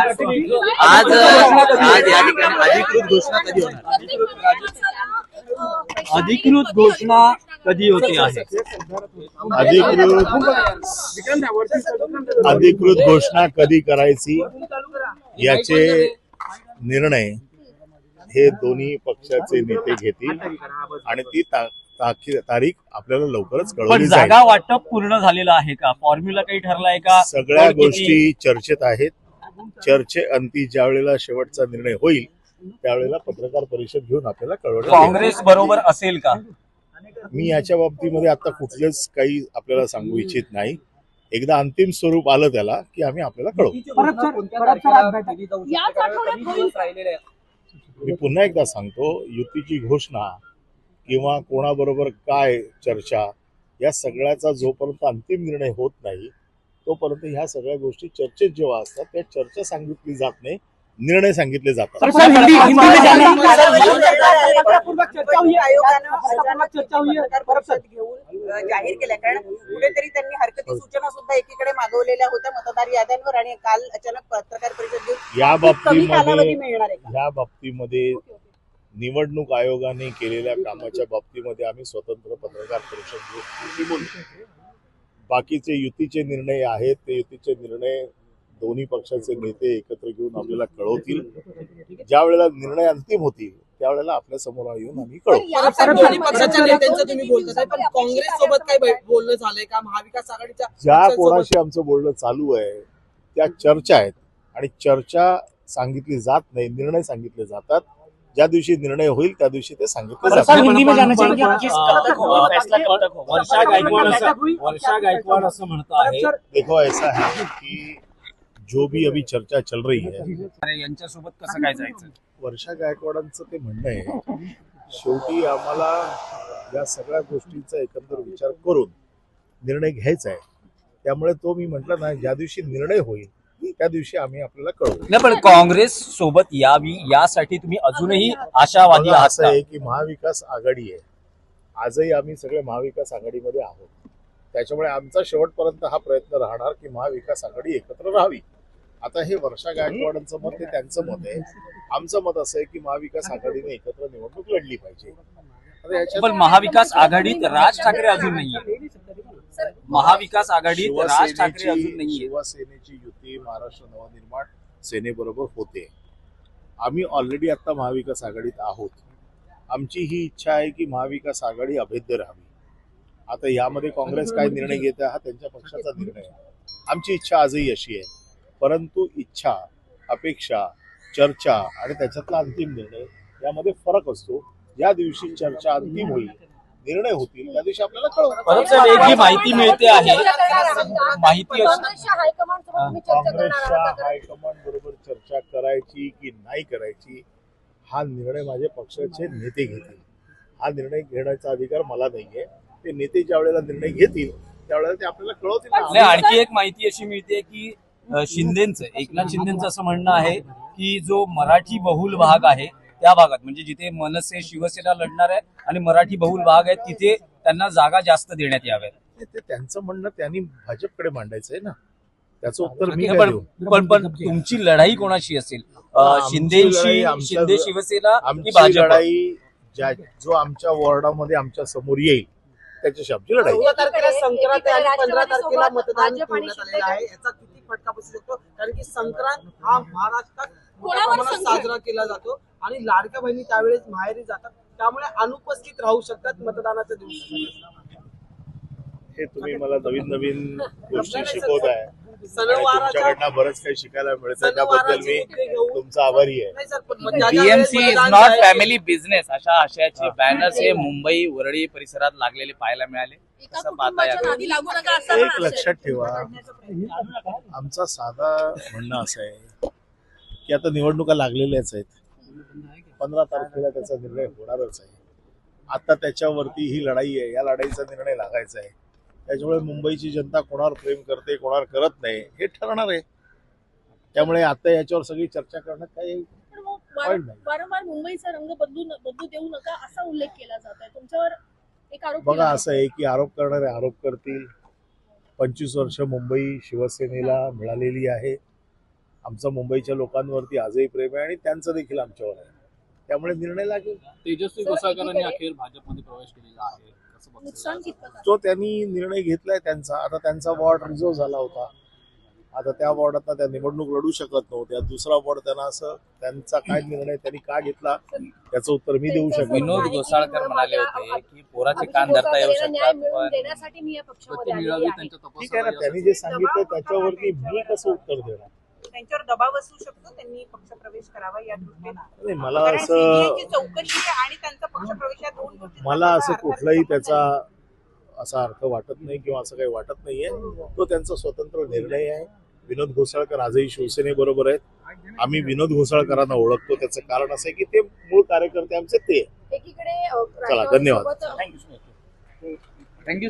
आज आज या ठिकाणी अधिकृत घोषणा कधी होणार? अधिकृत घोषणा कधी होते आहे? अधिकृत घोषणा कधी करायची याचे निर्णय हे दोन्ही पक्षाचे नेते घेतील आणि ती तारीख आपल्याला लवकरच पण कळवली जाईल. जागा वाटप पूर्ण झालेलं आहे का? फॉर्म्युला काही ठरला आहे का? सगळ्या गोष्टी चर्चेत आहेत. अंती ज्या वेळेला शेवटचा निर्णय होईल त्यावेळेला पत्रकार परिषद घेऊन आपल्याला कळवण्यात येईल. काँग्रेस बरोबर असेल का? मी याच्या बाबतीमध्ये आता कुठलेच काही आपल्याला सांगू इच्छित नाही. एकदा अंतिम स्वरूप आलं त्याला की आम्ही आपल्याला कळवू. मी पुन्हा एकदा सांगतो, युतीची घोषणा किंवा कोणाबरोबर काय चर्चा या सगळ्याचा जोपर्यंत अंतिम निर्णय होत नाही तोपर्यंत ह्या सगळ्या गोष्टी चर्चेत जेव्हा असतात त्या चर्चा सांगितली जात नाही, निर्णय सांगितले जातात. जाहीर केल्या कारण कुठेतरी त्यांनी हरकती सूचना सुद्धा एकीकडे मागवलेल्या होत्या मतदार याद्यांवर आणि काल अचानक पत्रकार परिषद घेऊन या बाबतीमध्ये निवडणूक आयोगाने केलेल्या कामाच्या बाबतीमध्ये आम्ही स्वतंत्र पत्रकार परिषद घेऊन बाकीचे युतीचे निर्णय आहेत ते युतीचे निर्णय दोन्ही पक्षाचे नेते एकत्र घेऊन आपल्याला कळवतील. ज्या वेळेला निर्णय अंतिम होतील त्यावेळेला आपल्या समोर येऊन आम्ही कळवू. पक्षाच्या नेत्यांचं तुम्ही बोलताय पण काँग्रेस सोबत काय बोलणं झालंय का? महाविकास आघाडीच्या ज्या कोणाशी आमचं बोलणं चालू आहे त्या चर्चा आहेत आणि चर्चा सांगितली जात नाही, निर्णय सांगितले जातात. ज्या दिवशी निर्णय होईल त्या दिवशी ते सांगितले जातात. वर्षा गायकवाड असं म्हणता आहे, देखो ऐसा है कि जो भी अभी चर्चा चल रही है यांच्यासोबत कसं काय जायचं? वर्षा गायकवाडांचं ते म्हणणं आहे शेवटी आम्हाला या सगळ्या गोष्टींचा एकंदर विचार करून निर्णय घ्यायचा आहे. त्यामुळे तो मी म्हटलं ना, ज्या दिवशी निर्णय होईल त्या दिवशी आम्ही आपल्याला कळवू. नाही पण काँग्रेस सोबत यावी यासाठी तुम्ही अजूनही आशावादी आहात? असं आहे की महाविकास आघाडी आहे. आजही आम्ही सगळे महाविकास आघाडीमध्ये आहोत. त्याच्यामुळे आमचा शेवटपर्यंत हा प्रयत्न राहणार की महाविकास आघाडी एकत्र राहावी. आता हे वर्षा गायकवाडांचं मत, हे त्यांचं मत आहे. आमचं मत असं आहे की महाविकास आघाडीने एकत्र निवडणूक लढली पाहिजे. पण महाविकास आघाडीत राज ठाकरे अजून नाहीये. महाविकास आघाडीत राज ठाकरे अजून नाहीये. शिवसेनेची युती महाराष्ट्र नवनिर्माण सेनेबरोबर होते. आम्ही ऑलरेडी आता महाविकास आघाडीत आहोत. आमची ही इच्छा आहे की महाविकास आघाडी अभेद्य राहावी. आता यामध्ये काँग्रेस काय निर्णय घेते हा त्यांच्या पक्षाचा निर्णय आहे. आमची इच्छा आजही अशी आहे. परंतु इच्छा, अपेक्षा, चर्चा आणि त्याच्यातला अंतिम निर्णय यामध्ये फरक असतो. ज्या दिवशी चर्चा अंतिम होईल, निर्णय होतील त्या दिवशी आपल्याला कळवू. एक जी माहिती मिळते आहे, माहिती काँग्रेसच्या हायकमांड बरोबर चर्चा करायची की नाही करायची हा निर्णय माझे पक्षाचे नेते घेतील. हा निर्णय घेण्याचा अधिकार मला नाहीये. ते नेते ज्या वेळेला निर्णय घेतील त्यावेळेला ते आपल्याला कळवतील. आणखी एक माहिती अशी मिळते की एकनाथ शिंदेचं असं म्हणणं आहे की जो मराठी बहुल भाग आहे त्या भागात, म्हणजे जिथे मनसे शिवसेना लढणार आहे आणि मराठी बहुल भाग आहे तिथे त्यांना जागा जास्त देण्यात याव्यात. ते त्यांचं म्हणणं त्यांनी भाजपकडे मांडायचं आहे ना. त्याचं उत्तर मी पण तुमची लढाई कोणाशी असेल? शिंदे शिवसेना आमची लढाई जो आमच्या वॉर्डामध्ये आमच्या समोर येईल त्याच्याशी आमची लढाई. 14 तारखेला संक्रांत आणि 15 तारखेला मतदान ठेवण्यात आलेलं आहे. याचा किती फटका बसू शकतो? कारण की संक्रांत हा महाराष्ट्रात मोठ्या प्रमाणात साजरा केला जातो आणि लाडक्या बहिणी त्यावेळेस माहेरी जातात, त्यामुळे अनुपस्थित राहू शकतात मतदानाच्या दिवशी. हे तुम्ही मला नवीन नवीन गोष्टी शिकवत आहे. तुमच्याकडनं बरंच काही शिकायला मिळतं. त्याबद्दल मी तुमचा आभारी आहे. BMC is not family business अशा आशयाचे बॅनर्स हे मुंबई वरळी परिसरात लागलेले पाहायला मिळाले. कसं पाहता? एक लक्षात ठेवा, आमचा साधा म्हणणं असं आहे की आता निवडणुका लागलेल्याच आहेत. 15 तारखेला त्याचा निर्णय होणारच आहे. आता त्याच्यावरती ही लढाई आहे. या लढाईचा निर्णय लागायचा आहे. त्याच्यामुळे मुंबईची जनता कोणावर प्रेम करते कोणावर करत नाही हे ठरणार आहे. त्यामुळे आता याच्यावर सगळी चर्चा करण्यात काही वारंवार मुंबईचा रंग बदलू देऊ नका असा उल्लेख केला जात आहे. तुमच्यावर एक आरोप बघा असं आहे की आरोप करणारे आरोप करतील. 25 वर्ष मुंबई शिवसेनेला मिळालेली आहे. आमचं मुंबईच्या लोकांवरती आजही प्रेम आहे आणि त्यांचं देखील आमच्यावर आहे. त्यामुळे निर्णय लागेल. तेजस्वी घोसाळकरांनी अखेर भाजपमध्ये प्रवेश केलेला आहे. कसं बघताय? नुकसान कितपत आहे? तो त्यांनी निर्णय घेतलाय त्यांचा. आता त्यांचा वॉर्ड रिझर्व झाला होता. आता त्या वॉर्डात त्या निवडणूक लढू शकत नव्हत्या. दुसरा वॉर्ड त्यांना असं त्यांचा काय निर्णय त्यांनी का घेतला त्याचं उत्तर मी देऊ शकतो. विनोद घोसाळकर म्हणाले होते की पोराचे कान धरता येऊ शकतात पण देण्यासाठी मी या पक्षामध्ये गती आलेली मिळावी आहे. त्यांच्या ठीक आहे ना, तपासाला त्यांनी जे सांगितलं त्याच्यावरती मी कसं उत्तर देणार. त्यांच्यावर दबाव असू शकतो, त्यांनी पक्षप्रवेश करावा या दृष्टीने. नाही, मला कारण असं CBI ची चौकशी आणि त्यांचा पक्षप्रवेश या दोन गोष्टी मला असं कुठलाही त्याचा असा अर्थ वाटत नाही किंवा असं काही वाटत नाहीये. तो त्यांचा स्वतंत्र निर्णय आहे. विनोद घोसाळकर आजही शिवसेनेबरोबर आहेत. आम्ही विनोद घोसाळकरांना ओळखतो. त्याचं कारण असं आहे की ते मूळ कार्यकर्ते आमचे ते. एकीकडे चला, धन्यवाद. राष्ट्रवादीसोबत थँक्यू